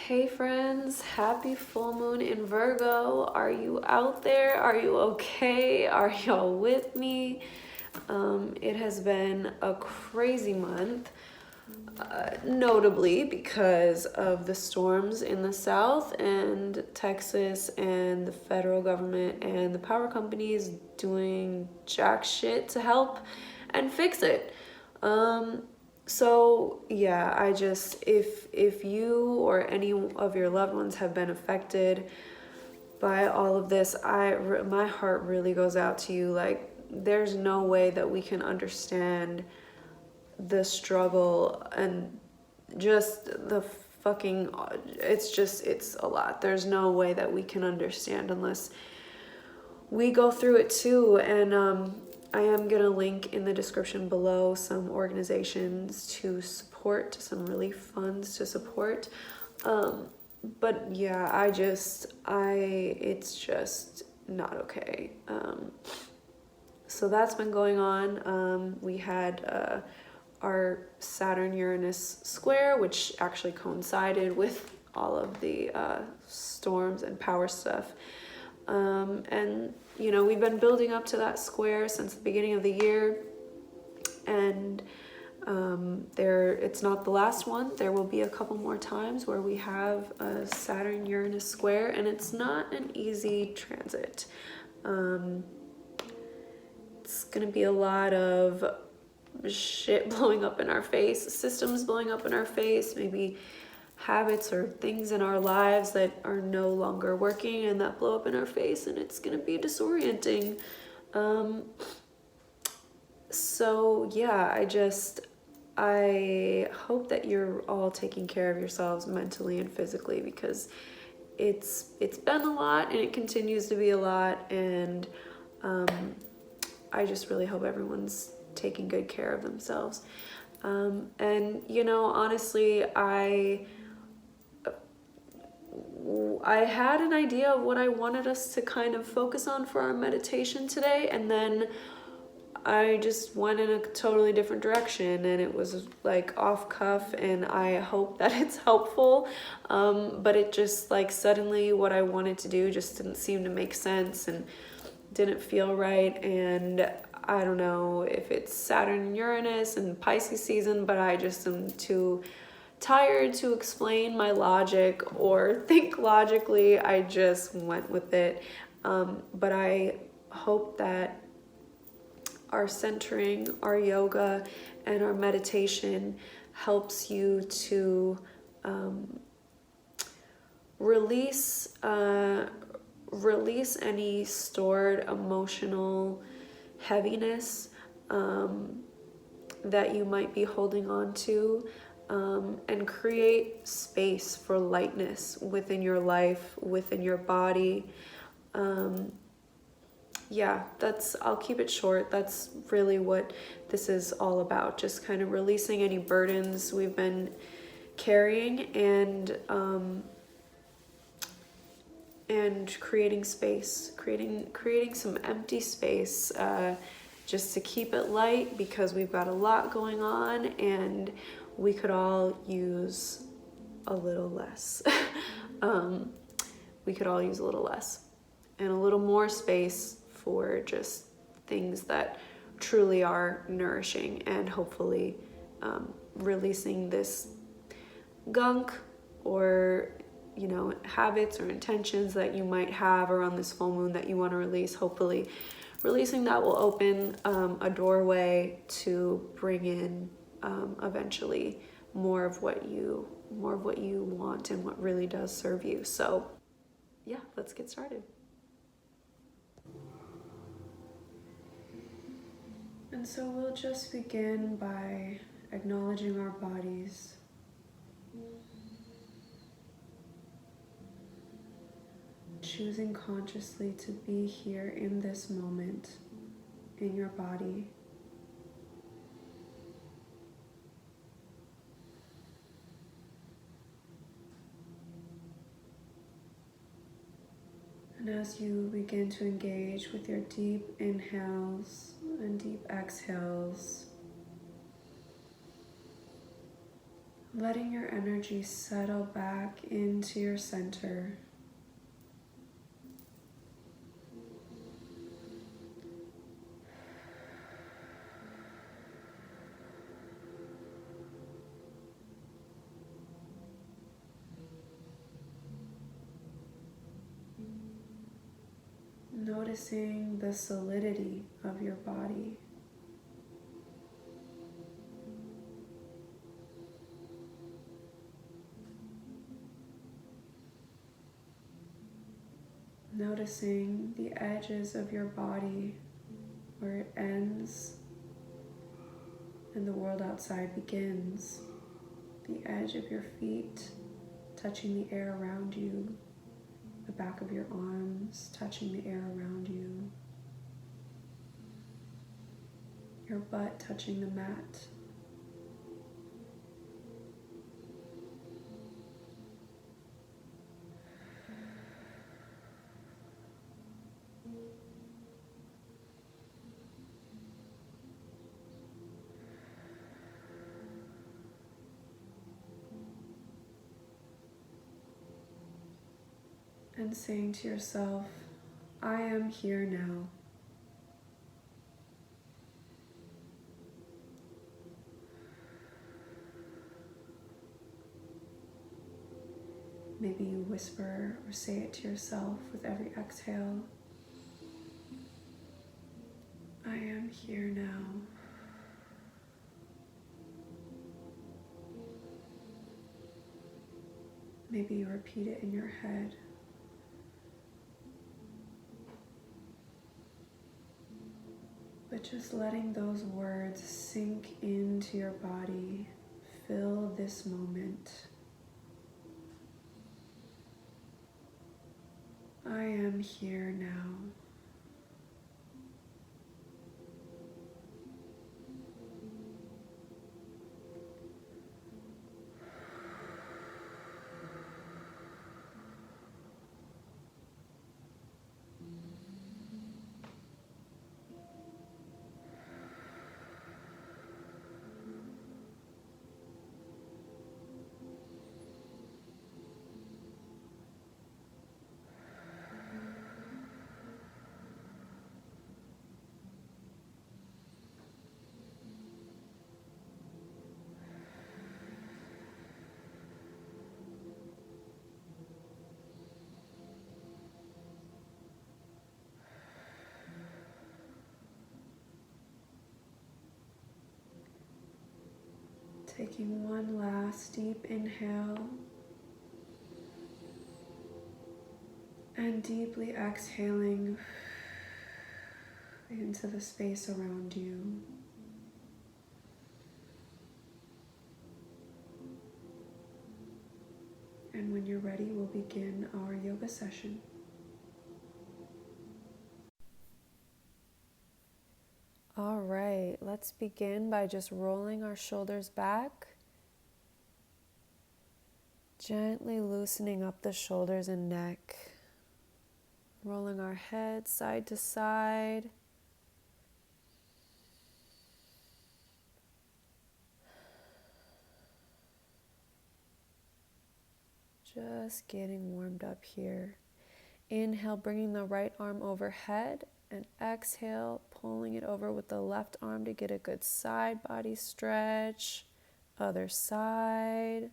Hey friends, happy full moon in Virgo. Are you out there? Are you okay? Are y'all with me? It has been a crazy month, notably because of the storms in the south and Texas, and the federal government and the power companies doing jack shit to help and fix it. So yeah, if you or any of your loved ones have been affected by all of this, my heart really goes out to you. Like, there's no way that we can understand the struggle and just the fucking, it's a lot. There's no way that we can understand unless we go through it too. And I am gonna link in the description below some organizations to support, some relief funds to support. But yeah, it's just not okay. So that's been going on. We had our Saturn-Uranus square, which actually coincided with all of the storms and power stuff. And you know, we've been building up to that square since the beginning of the year, and it's not the last one. There will be a couple more times where we have a Saturn-Uranus square, and it's not an easy transit. It's gonna be a lot of shit blowing up in our face, systems blowing up in our face, maybe habits or things in our lives that are no longer working and that blow up in our face, and it's gonna be disorienting. So yeah, I hope that you're all taking care of yourselves mentally and physically, because it's been a lot and it continues to be a lot, and I just really hope everyone's taking good care of themselves. And you know, honestly, I had an idea of what I wanted us to kind of focus on for our meditation today, and then I just went in a totally different direction, and it was like off cuff, and I hope that it's helpful. But it just, like, suddenly what I wanted to do just didn't seem to make sense and didn't feel right. And I don't know if it's Saturn, Uranus, and Pisces season, but I just am too tired to explain my logic or think logically. I just went with it. But I hope that our centering, our yoga, and our meditation helps you to release any stored emotional heaviness that you might be holding on to, and create space for lightness within your life, within your body. Yeah, I'll keep it short. That's really what this is all about. Just kind of releasing any burdens we've been carrying, and creating space, creating some empty space, just to keep it light, because we've got a lot going on and we could all use a little less. We could all use a little less and a little more space for just things that truly are nourishing, and hopefully releasing this gunk or, you know, habits or intentions that you might have around this full moon that you want to release. Hopefully releasing that will open a doorway to bring in eventually more of what you want and what really does serve you. So yeah, let's get started. And so we'll just begin by acknowledging our bodies. Choosing consciously to be here in this moment in your body. And as you begin to engage with your deep inhales and deep exhales, letting your energy settle back into your center. Noticing the solidity of your body. Noticing the edges of your body where it ends and the world outside begins. The edge of your feet touching the air around you. The back of your arms touching the air around you. Your butt touching the mat. And saying to yourself, I am here now. Maybe you whisper or say it to yourself with every exhale. I am here now. Maybe you repeat it in your head. But just letting those words sink into your body, fill this moment. I am here now. Taking one last deep inhale and deeply exhaling into the space around you. And when you're ready, we'll begin our yoga session. All right, let's begin by just rolling our shoulders back, gently loosening up the shoulders and neck, rolling our head side to side, just getting warmed up here. Inhale, bringing the right arm overhead, and exhale, pulling it over with the left arm to get a good side body stretch. Other side.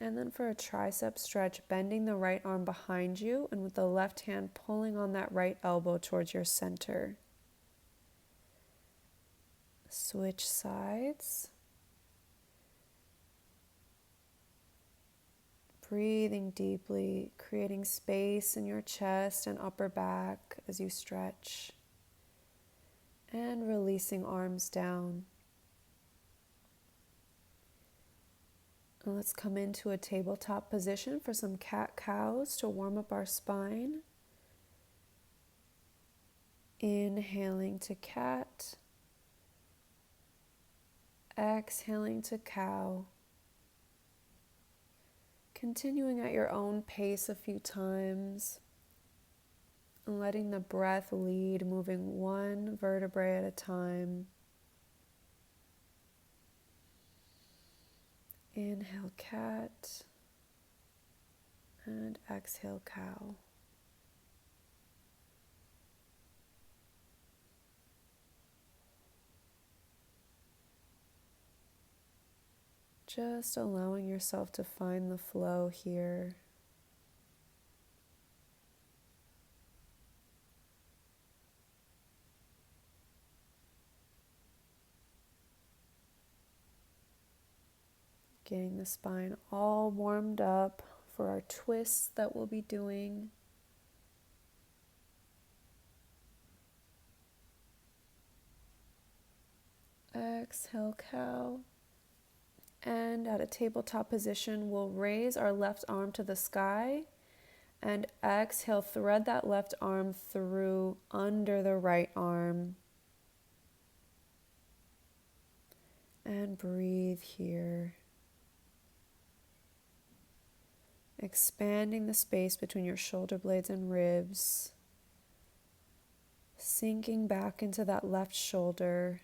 And then for a tricep stretch, bending the right arm behind you and with the left hand pulling on that right elbow towards your center. Switch sides. Breathing deeply, creating space in your chest and upper back as you stretch. And releasing arms down. And let's come into a tabletop position for some cat-cows to warm up our spine. Inhaling to cat. Exhaling to cow. Continuing at your own pace a few times. And letting the breath lead, moving one vertebrae at a time. Inhale cat and exhale cow. Just allowing yourself to find the flow here. Getting the spine all warmed up for our twists that we'll be doing. Exhale, cow. And at a tabletop position, we'll raise our left arm to the sky. And exhale, thread that left arm through under the right arm. And breathe here. Expanding the space between your shoulder blades and ribs. Sinking back into that left shoulder.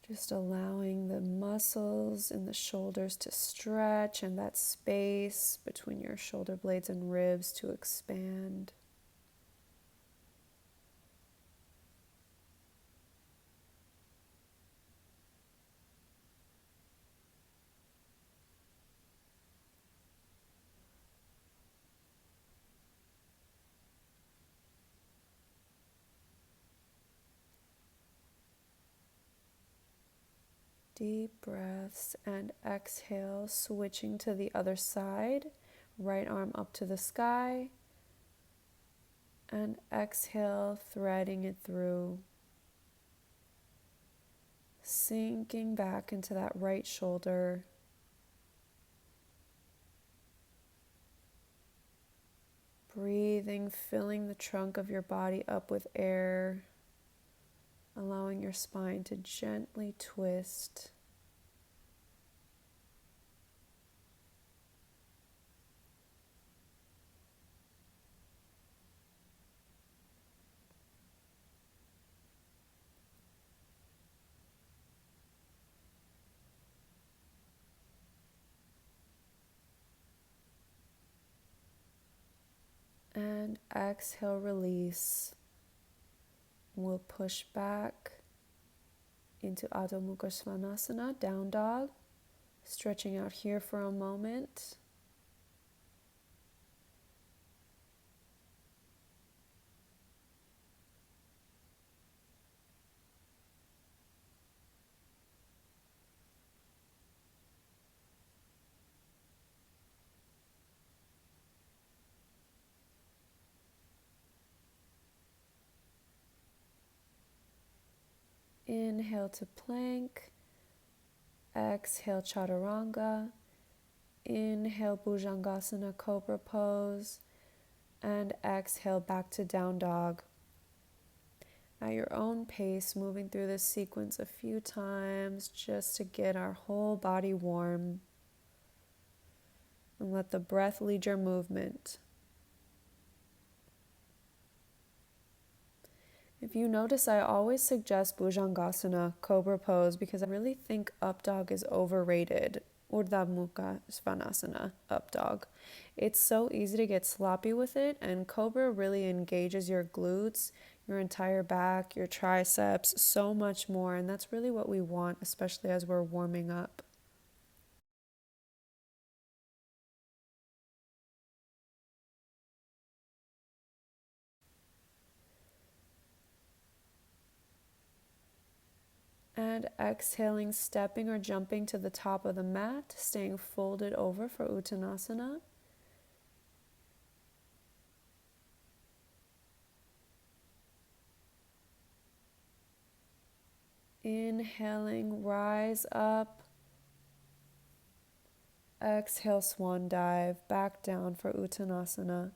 Just allowing the muscles in the shoulders to stretch and that space between your shoulder blades and ribs to expand. Deep breaths and exhale, switching to the other side. Right arm up to the sky. And exhale, threading it through. Sinking back into that right shoulder. Breathing, filling the trunk of your body up with air. Allowing your spine to gently twist. And exhale, release. We'll push back into Adho Mukha Svanasana, down dog. Stretching out here for a moment. Inhale to plank. Exhale, chaturanga. Inhale, bhujangasana, cobra pose. And exhale, back to down dog. At your own pace, moving through this sequence a few times just to get our whole body warm. And let the breath lead your movement. If you notice, I always suggest Bhujangasana, cobra pose, because I really think up dog is overrated. Urdhva Mukha Svanasana, up dog. It's so easy to get sloppy with it, and cobra really engages your glutes, your entire back, your triceps, so much more, and that's really what we want, especially as we're warming up. And exhaling, stepping or jumping to the top of the mat, staying folded over for Uttanasana. Inhaling, rise up. Exhale, swan dive, back down for Uttanasana.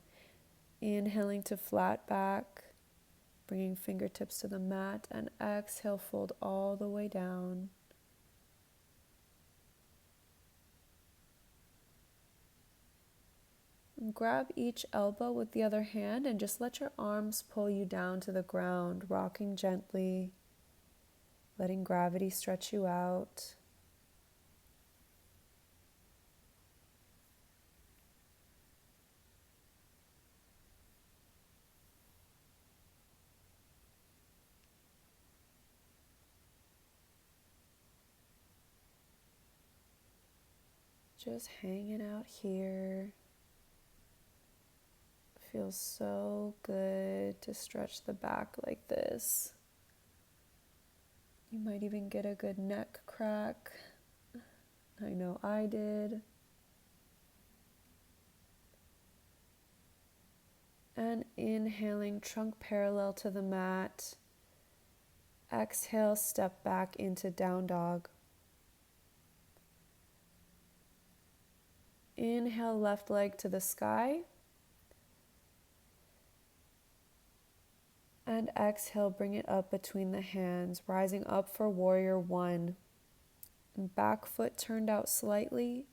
Inhaling to flat back, bringing fingertips to the mat, and exhale, fold all the way down. And grab each elbow with the other hand and just let your arms pull you down to the ground, rocking gently. letting gravity stretch you out. Just hanging out here. Feels so good to stretch the back like this. You might even get a good neck crack. I know I did. And inhaling, trunk parallel to the mat. Exhale, step back into down dog. Inhale, left leg to the sky. And exhale, bring it up between the hands, rising up for warrior one. And back foot turned out slightly.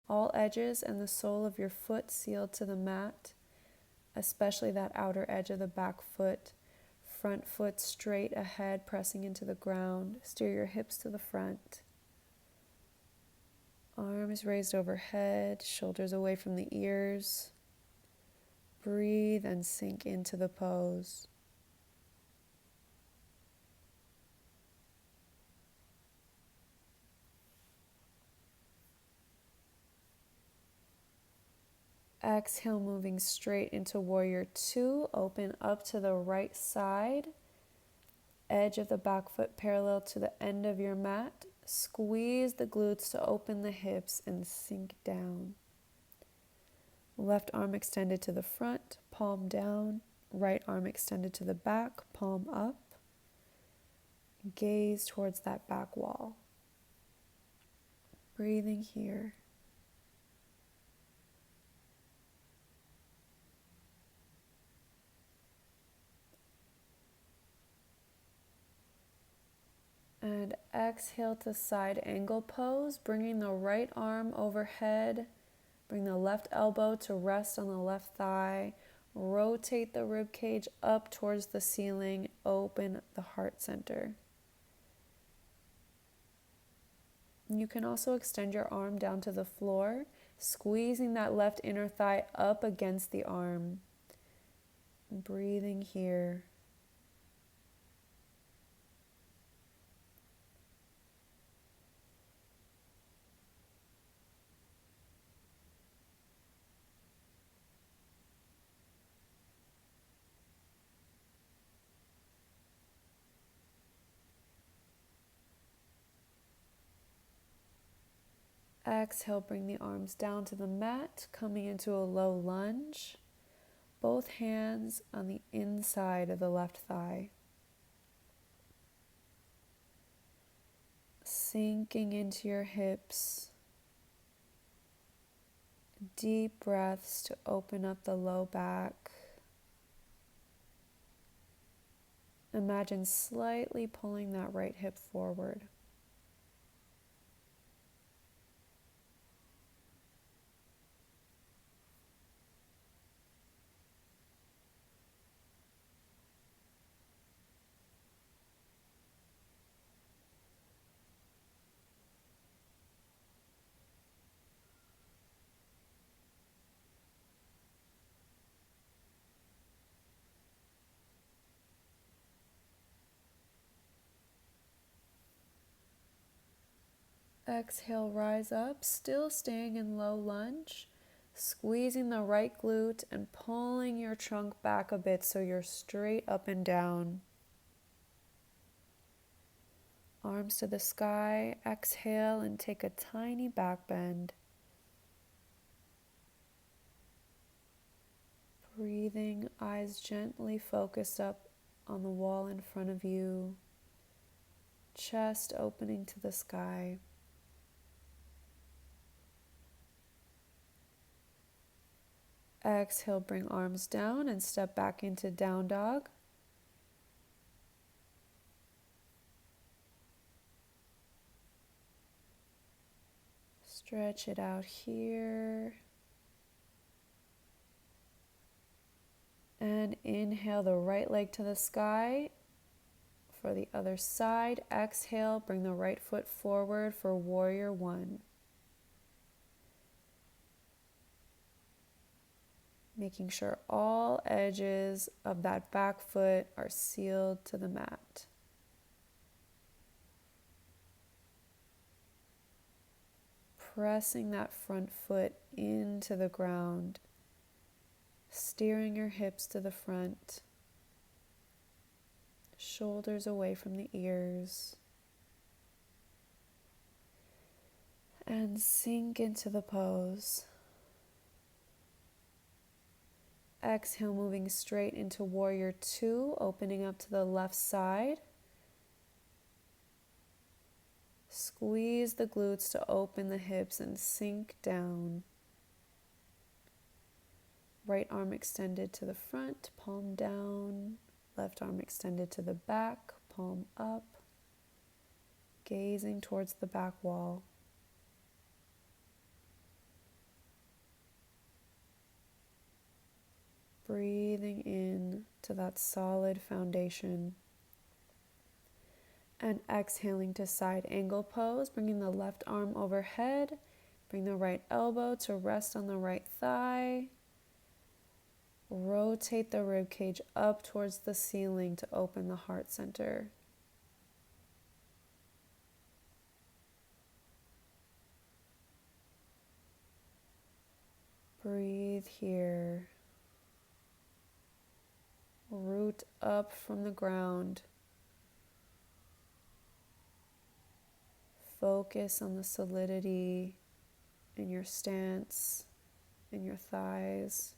All edges and the sole of your foot sealed to the mat, especially that outer edge of the back foot. Front foot straight ahead, pressing into the ground. Steer your hips to the front. Arms raised overhead, shoulders away from the ears. Breathe and sink into the pose. Exhale, moving straight into warrior two. Open up to the right side. Edge of the back foot parallel to the end of your mat. Squeeze the glutes to open the hips and sink down. Left arm extended to the front, palm down. Right arm extended to the back, palm up. Gaze towards that back wall. Breathing here. And exhale to side angle pose, bringing the right arm overhead. Bring the left elbow to rest on the left thigh. Rotate the rib cage up towards the ceiling. Open the heart center. You can also extend your arm down to the floor, squeezing that left inner thigh up against the arm. Breathing here. Exhale, bring the arms down to the mat, coming into a low lunge. Both hands on the inside of the left thigh. Sinking into your hips. Deep breaths to open up the low back. Imagine slightly pulling that right hip forward. Exhale, rise up, still staying in low lunge, squeezing the right glute and pulling your trunk back a bit so you're straight up and down. Arms to the sky, exhale and take a tiny back bend. Breathing, eyes gently focused up on the wall in front of you, chest opening to the sky. Exhale, bring arms down and step back into down dog. Stretch it out here. And inhale the right leg to the sky for the other side. Exhale, bring the right foot forward for warrior one. Making sure all edges of that back foot are sealed to the mat. Pressing that front foot into the ground, steering your hips to the front, shoulders away from the ears, and sink into the pose. Exhale, moving straight into warrior two, opening up to the left side. Squeeze the glutes to open the hips and sink down. Right arm extended to the front, palm down. Left arm extended to the back, palm up. Gazing towards the back wall. Breathing in to that solid foundation. And exhaling to side angle pose, bringing the left arm overhead. Bring the right elbow to rest on the right thigh. Rotate the rib cage up towards the ceiling to open the heart center. Breathe here. Root up from the ground. Focus on the solidity in your stance, in your thighs.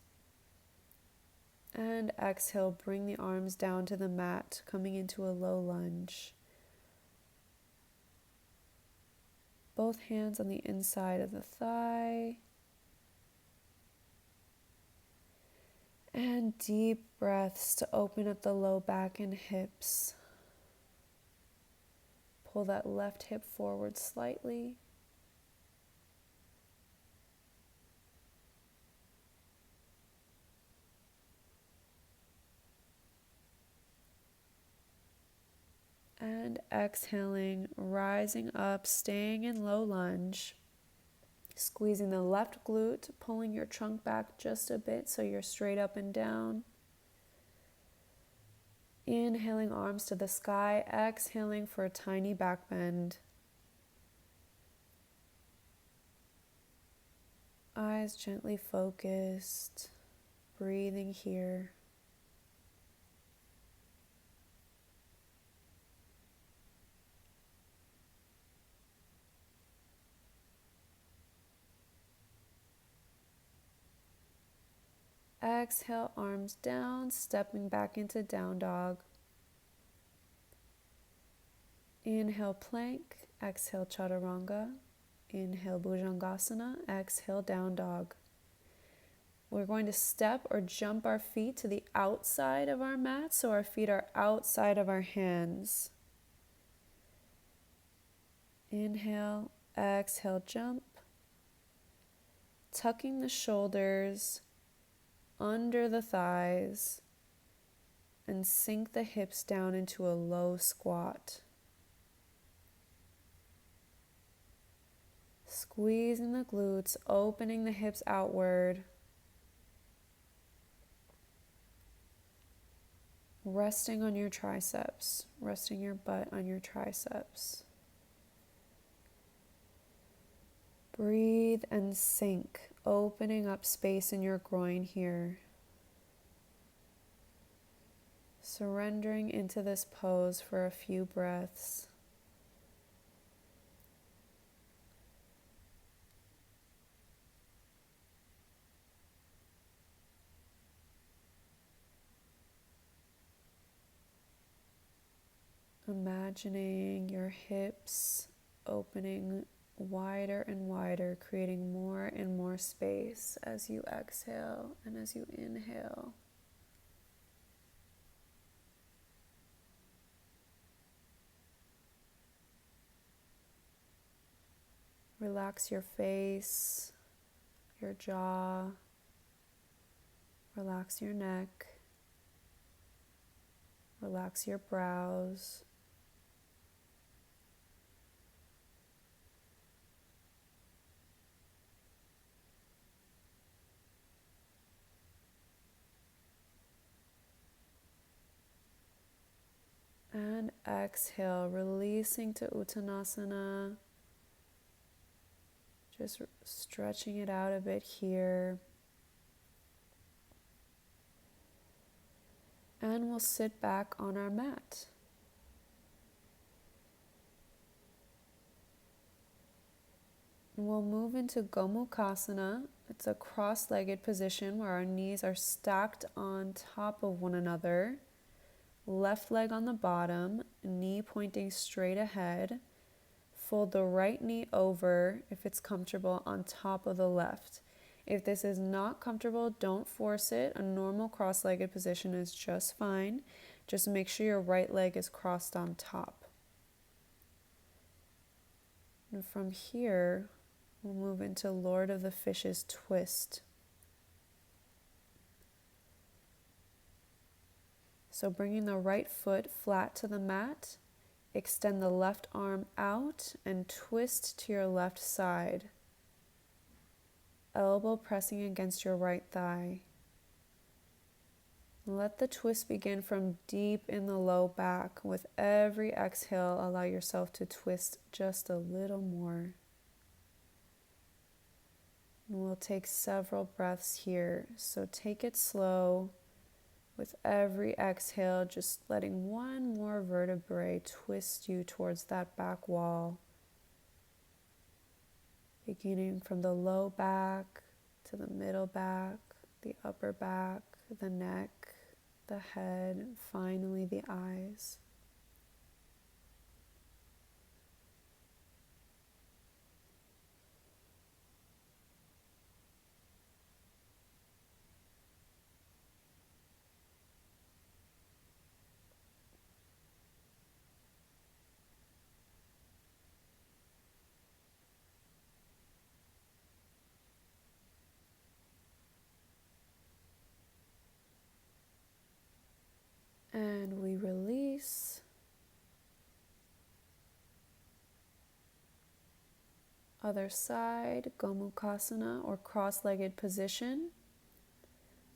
And exhale, bring the arms down to the mat, coming into a low lunge. Both hands on the inside of the thigh. And deep breaths to open up the low back and hips. Pull that left hip forward slightly. And exhaling, rising up, staying in low lunge. Squeezing the left glute, pulling your trunk back just a bit so you're straight up and down. Inhaling, arms to the sky. Exhaling for a tiny back bend. Eyes gently focused. Breathing here. Exhale, arms down, stepping back into down dog. Inhale, plank. Exhale, chaturanga. Inhale, bhujangasana. Exhale, down dog. We're going to step or jump our feet to the outside of our mat, so our feet are outside of our hands. Inhale, exhale, jump. Tucking the shoulders under the thighs and sink the hips down into a low squat. Squeezing the glutes, opening the hips outward. Resting on your triceps, resting your butt on your triceps. Breathe and sink, opening up space in your groin here. Surrendering into this pose for a few breaths. Imagining your hips opening wider and wider, creating more and more space as you exhale and as you inhale. Relax your face, your jaw, relax your neck. Relax your brows. And exhale, releasing to Uttanasana. Just stretching it out a bit here. And we'll sit back on our mat. And we'll move into Gomukhasana. It's a cross-legged position where our knees are stacked on top of one another. Left leg on the bottom, knee pointing straight ahead. Fold the right knee over, if it's comfortable, on top of the left. If this is not comfortable, don't force it. A normal cross-legged position is just fine. Just make sure your right leg is crossed on top. And from here, we'll move into Lord of the Fishes twist. So bringing the right foot flat to the mat, extend the left arm out and twist to your left side. Elbow pressing against your right thigh. Let the twist begin from deep in the low back. With every exhale, allow yourself to twist just a little more. And we'll take several breaths here. So take it slow. With every exhale, just letting one more vertebrae twist you towards that back wall. Beginning from the low back to the middle back, the upper back, the neck, the head, and finally the eyes. And we release. Other side, Gomukhasana or cross-legged position.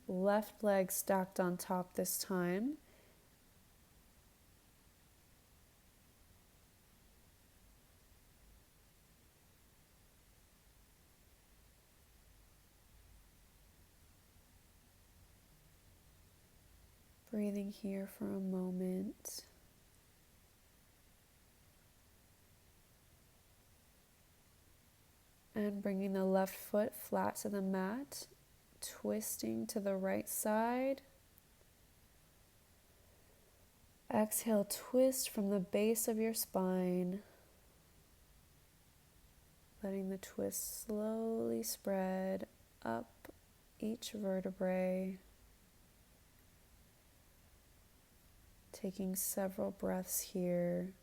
Left leg stacked on top this time. Breathing here for a moment. And bringing the left foot flat to the mat, twisting to the right side. Exhale, twist from the base of your spine, letting the twist slowly spread up each vertebrae. Taking several breaths here.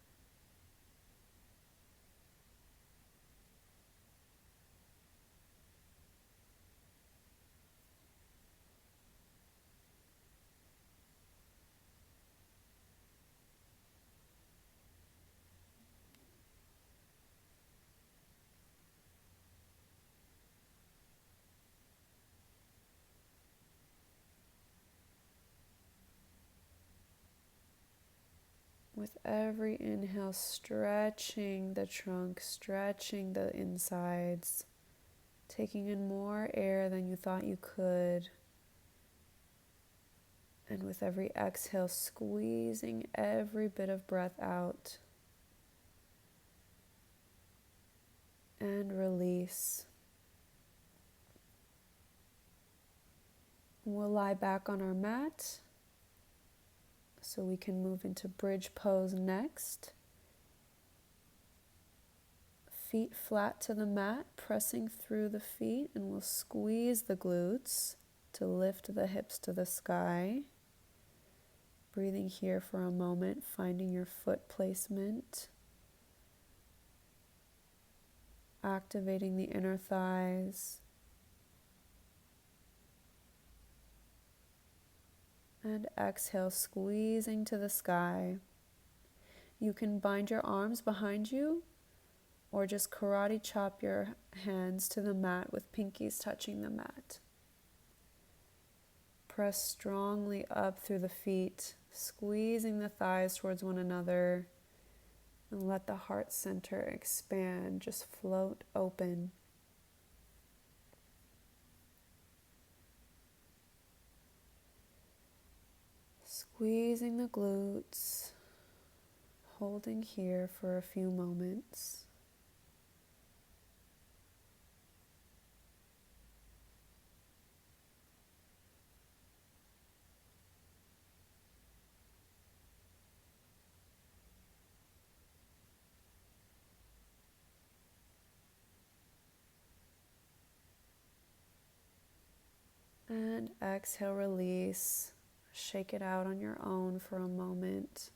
With every inhale, stretching the trunk, stretching the insides, taking in more air than you thought you could. And with every exhale, squeezing every bit of breath out. And release. We'll lie back on our mat. So we can move into bridge pose next. Feet flat to the mat, pressing through the feet, and we'll squeeze the glutes to lift the hips to the sky. Breathing here for a moment, finding your foot placement. Activating the inner thighs. And exhale, squeezing to the sky. You can bind your arms behind you or just karate chop your hands to the mat with pinkies touching the mat. Press strongly up through the feet, squeezing the thighs towards one another, and let the heart center expand, just float open. Squeezing the glutes, holding here for a few moments. And exhale, release. Shake it out on your own for a moment.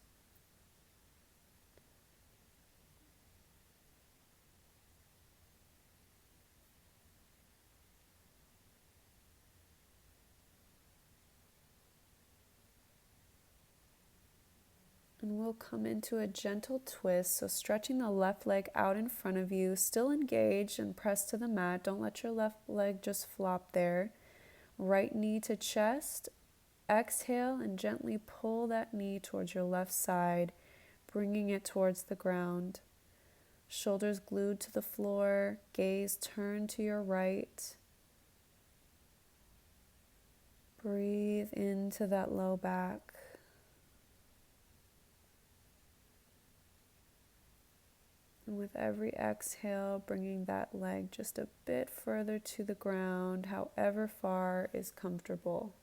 And we'll come into a gentle twist. So stretching the left leg out in front of you, still engaged and pressed to the mat. Don't let your left leg just flop there. Right knee to chest. Exhale and gently pull that knee towards your left side, bringing it towards the ground. Shoulders glued to the floor, gaze turned to your right. Breathe into that low back. And with every exhale, bringing that leg just a bit further to the ground, however far is comfortable.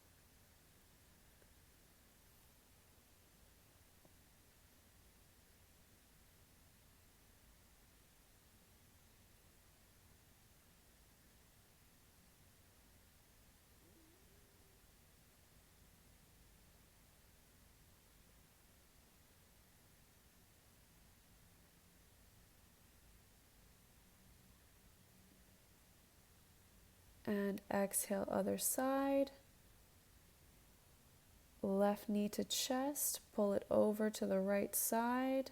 And exhale, other side. Left knee to chest, pull it over to the right side.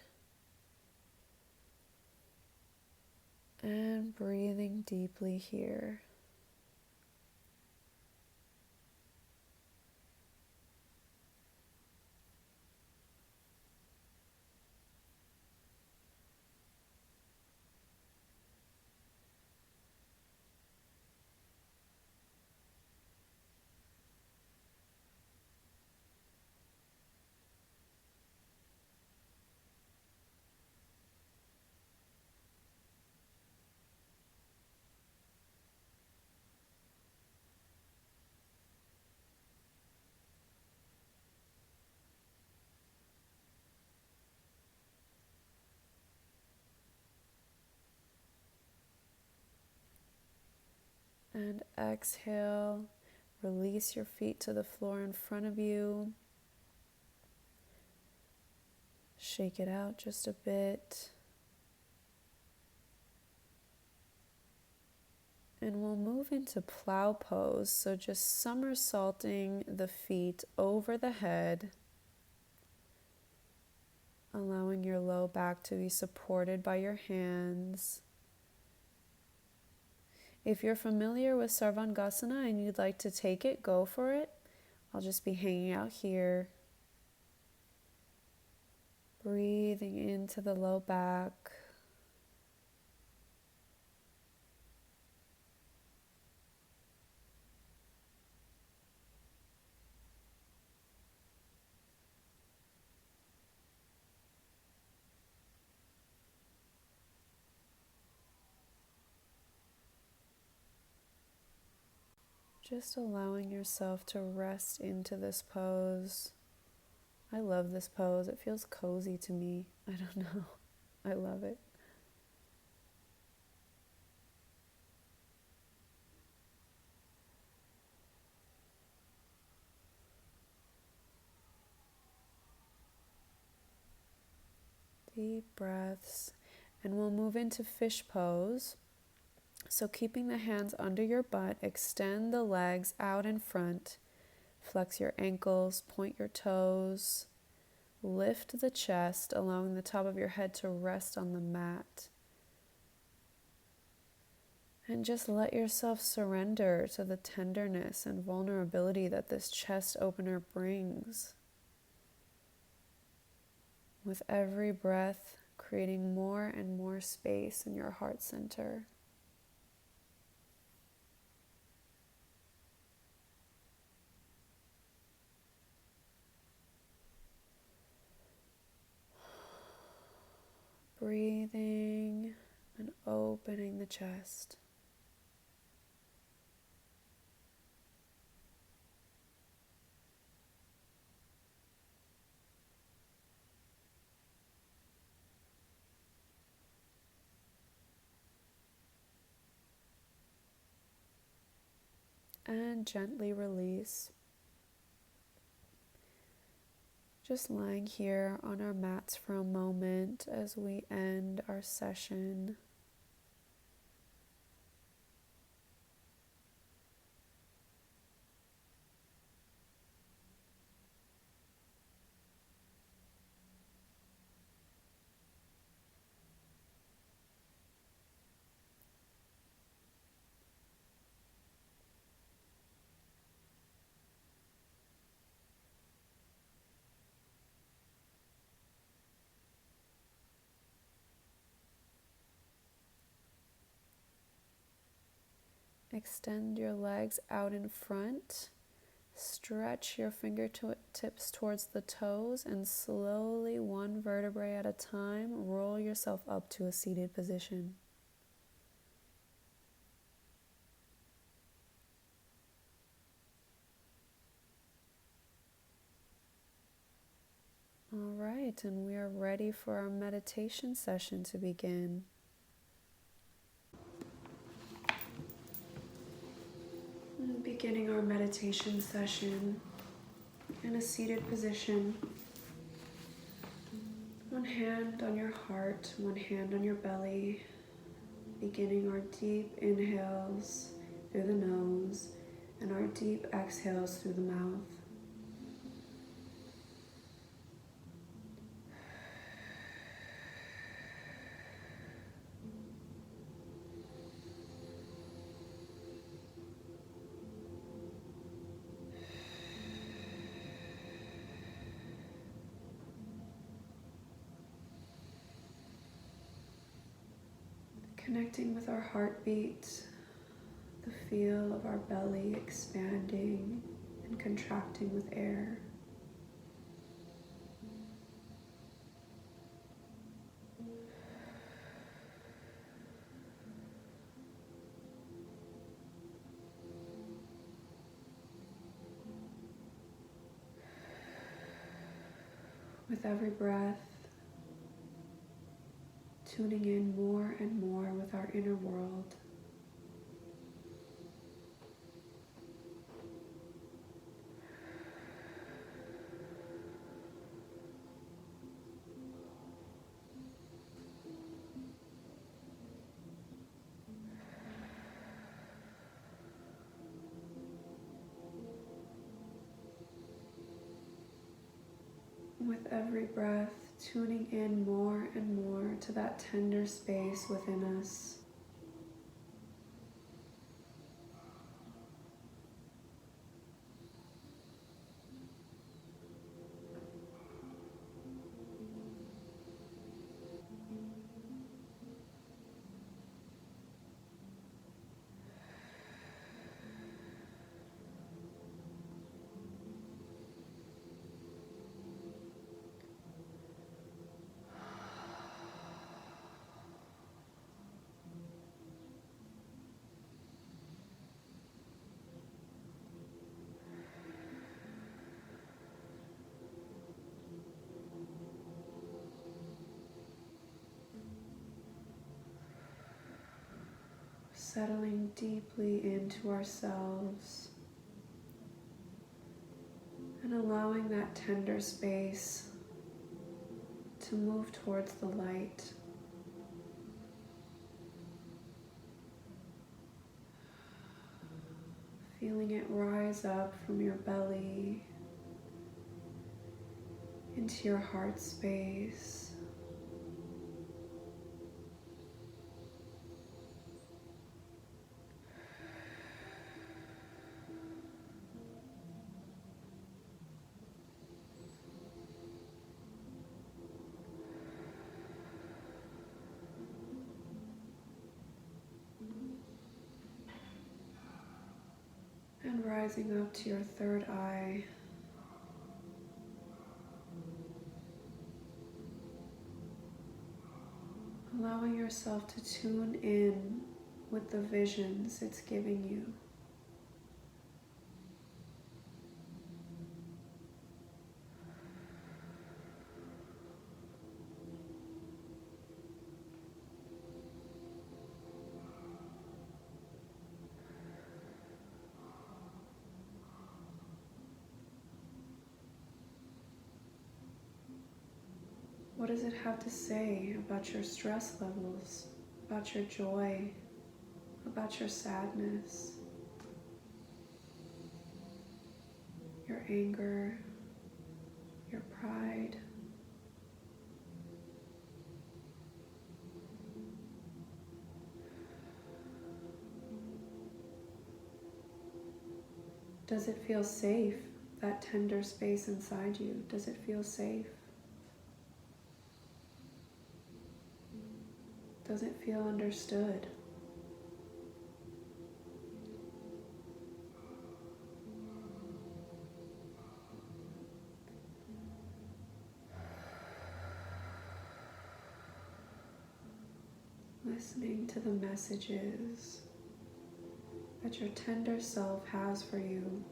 And breathing deeply here. And exhale, release your feet to the floor in front of you. Shake it out just a bit. And we'll move into plow pose. So just somersaulting the feet over the head, allowing your low back to be supported by your hands. If you're familiar with Sarvangasana and you'd like to take it, go for it. I'll just be hanging out here. Breathing into the low back. Just allowing yourself to rest into this pose. I love this pose. It feels cozy to me. I don't know. I love it. Deep breaths. And we'll move into fish pose. So keeping the hands under your butt, extend the legs out in front. Flex your ankles, point your toes, lift the chest, allowing the top of your head to rest on the mat. And just let yourself surrender to the tenderness and vulnerability that this chest opener brings. With every breath, creating more and more space in your heart center. Breathing and opening the chest. And gently release. Just lying here on our mats for a moment as we end our session. Extend your legs out in front. Stretch your fingertips towards the toes and slowly, one vertebrae at a time, roll yourself up to a seated position. All right, and we are ready for our meditation session to begin. Beginning our meditation session in a seated position. One hand on your heart, one hand on your belly. Beginning our deep inhales through the nose and our deep exhales through the mouth. Connecting with our heartbeat, the feel of our belly expanding and contracting with air. With every breath, tuning in more and more with our inner world. With every breath, tuning in more and more to that tender space within us. Settling deeply into ourselves and allowing that tender space to move towards the light. Feeling it rise up from your belly into your heart space. And rising up to your third eye. Allowing yourself to tune in with the visions it's giving you. What does it have to say about your stress levels, about your joy, about your sadness, your anger, your pride? Does it feel safe, that tender space inside you? Does it feel safe? Does it feel understood? Listening to the messages that your tender self has for you.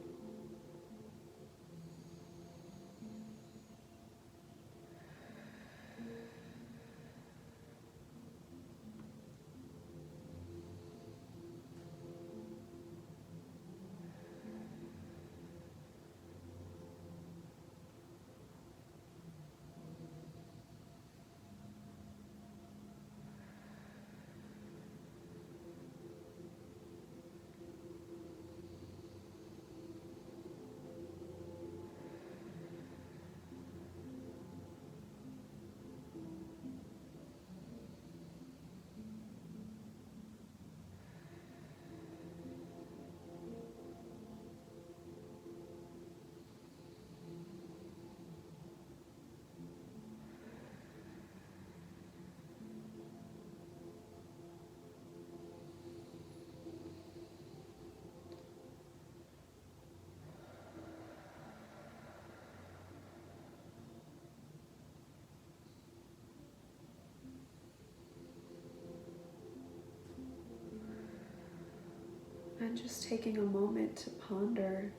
And just taking a moment to ponder,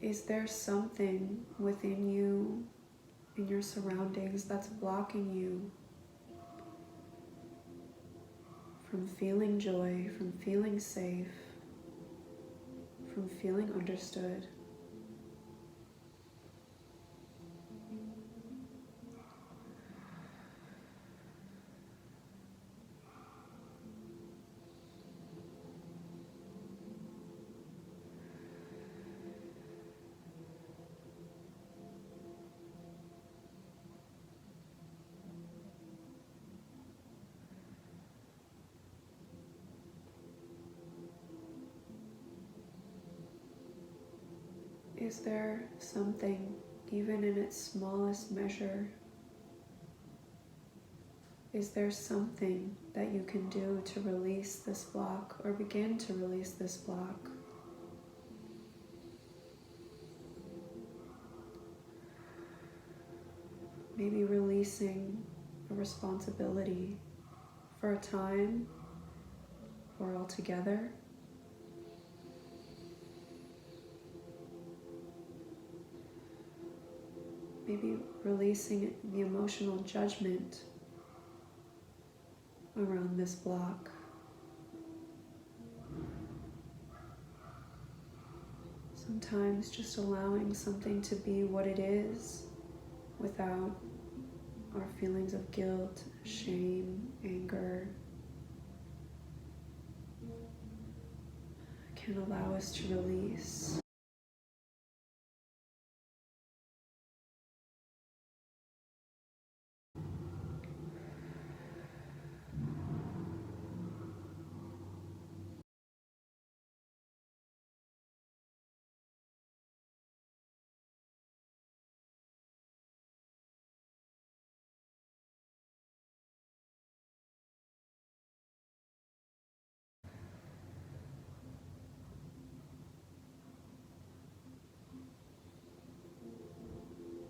is there something within you, in your surroundings, that's blocking you from feeling joy, from feeling safe, from feeling understood? Is there something, even in its smallest measure, is there something that you can do to release this block or begin to release this block? Maybe releasing a responsibility for a time or altogether. Maybe releasing the emotional judgment around this block. Sometimes just allowing something to be what it is without our feelings of guilt, shame, anger and allow us to release.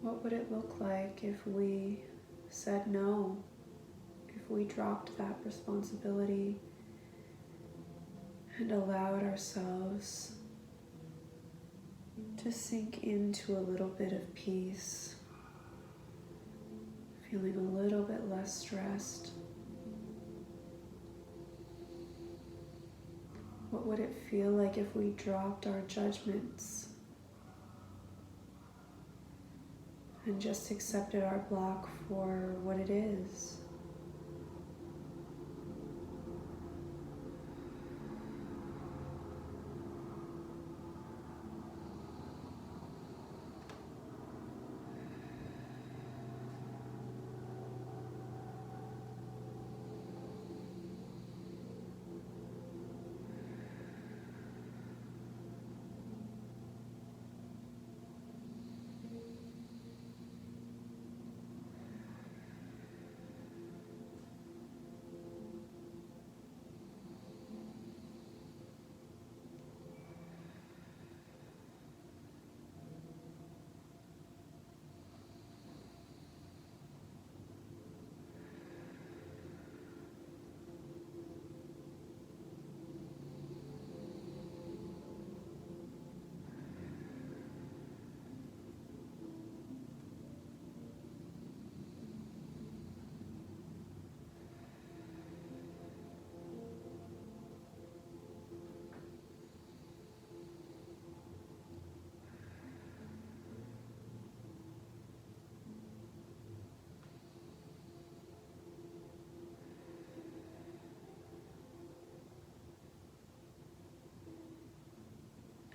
What would it look like if we said no? If we dropped that responsibility and allowed ourselves to sink into a little bit of peace, feeling a little bit less stressed? What would it feel like if we dropped our judgments and just accepted our block for what it is?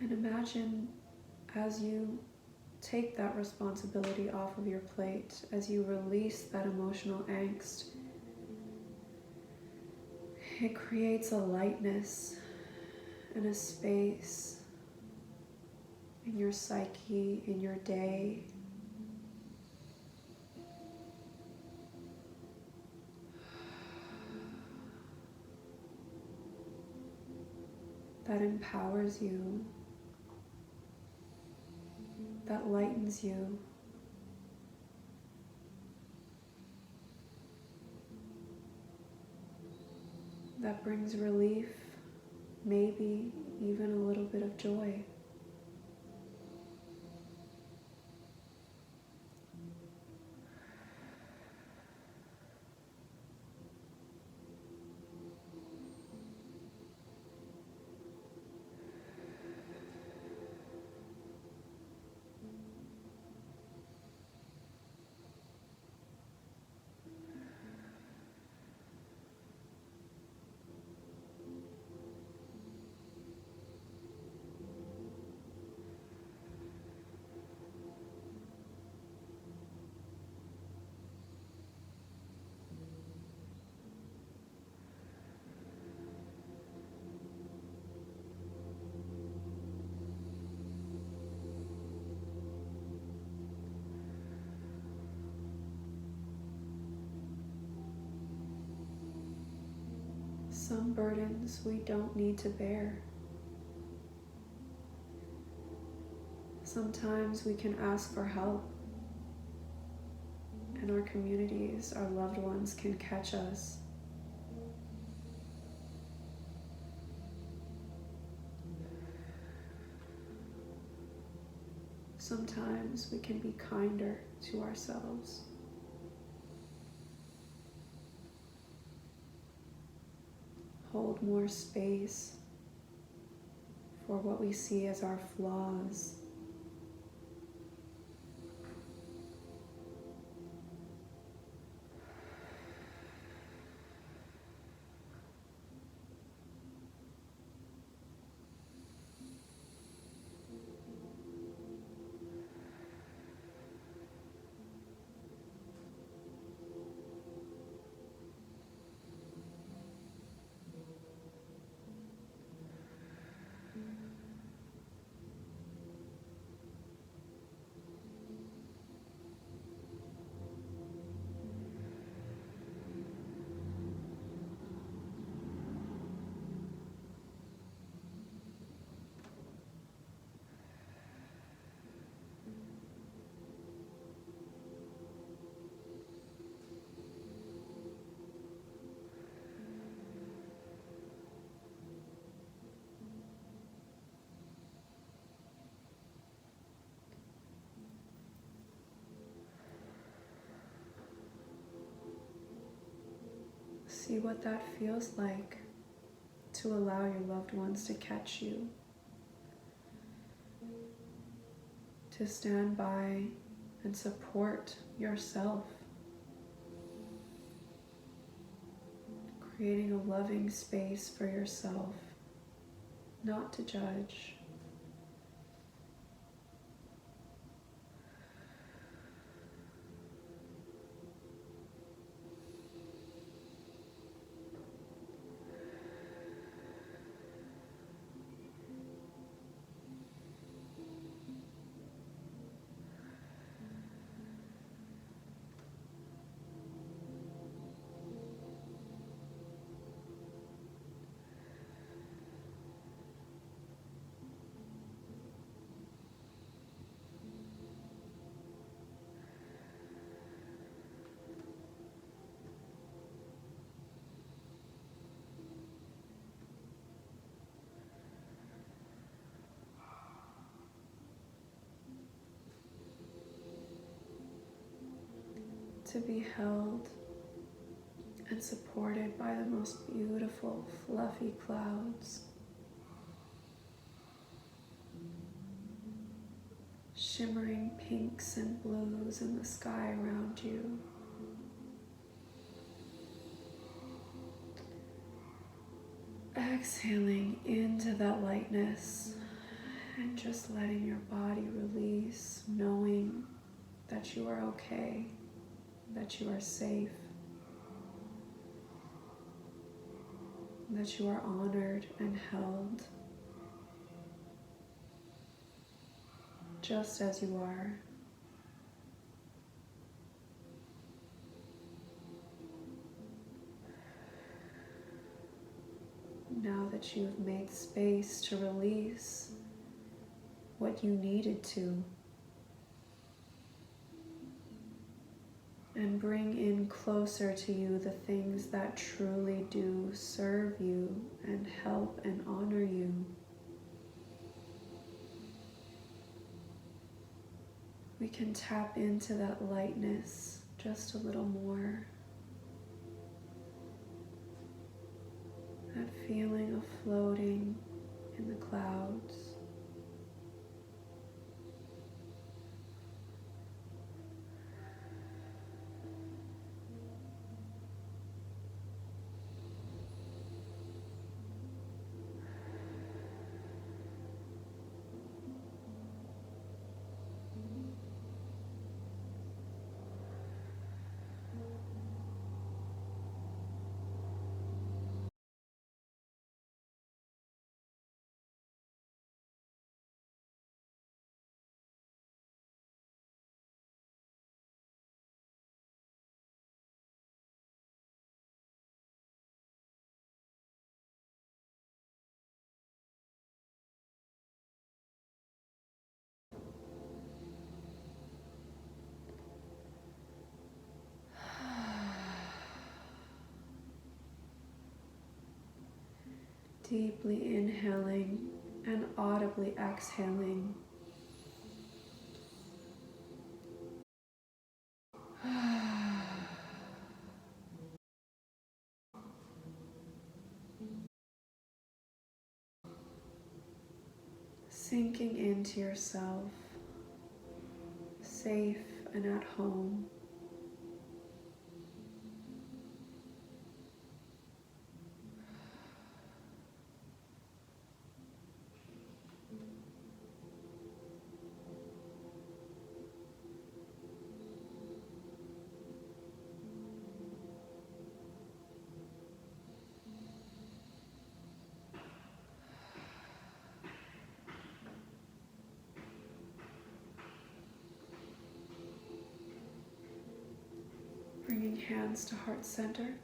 And imagine as you take that responsibility off of your plate, as you release that emotional angst, it creates a lightness and a space in your psyche, in your day. That empowers you, that lightens you. That brings relief, maybe even a little bit of joy. Some burdens we don't need to bear. Sometimes we can ask for help, and our communities, our loved ones can catch us. Sometimes we can be kinder to ourselves. Hold more space for what we see as our flaws. See what that feels like to allow your loved ones to catch you, to stand by and support yourself, creating a loving space for yourself, not to judge. To be held and supported by the most beautiful, fluffy clouds, shimmering pinks and blues in the sky around you. Exhaling into that lightness and just letting your body release, knowing that you are okay, that you are safe, that you are honored and held just as you are. Now that you've made space to release what you needed to, and bring in closer to you the things that truly do serve you and help and honor you. We can tap into that lightness just a little more. That feeling of floating in the clouds. Deeply inhaling and audibly exhaling. Sinking into yourself, safe and at home. Bringing hands to heart center.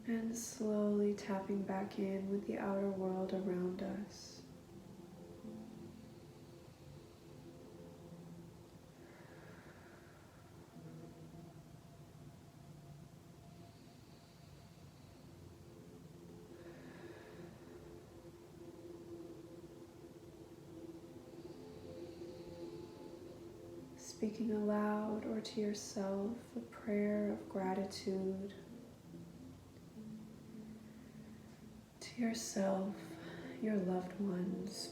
And slowly tapping back in with the outer world around us. speaking aloud or to yourself a prayer of gratitude to yourself, your loved ones,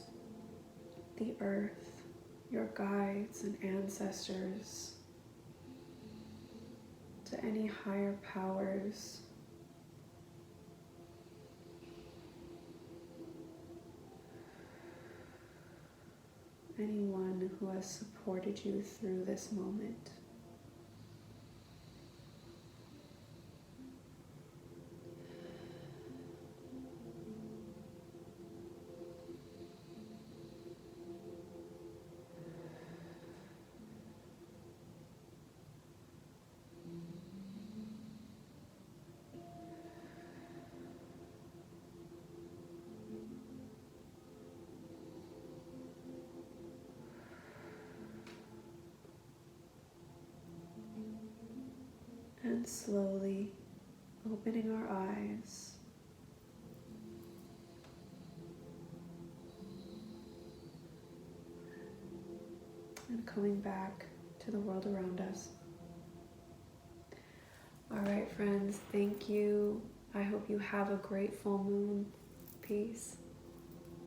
the earth, your guides and ancestors, to any higher powers, anyone who has supported you through this moment. And slowly opening our eyes and coming back to the world around us. All right, friends, thank you. I hope you have a great full moon. Peace.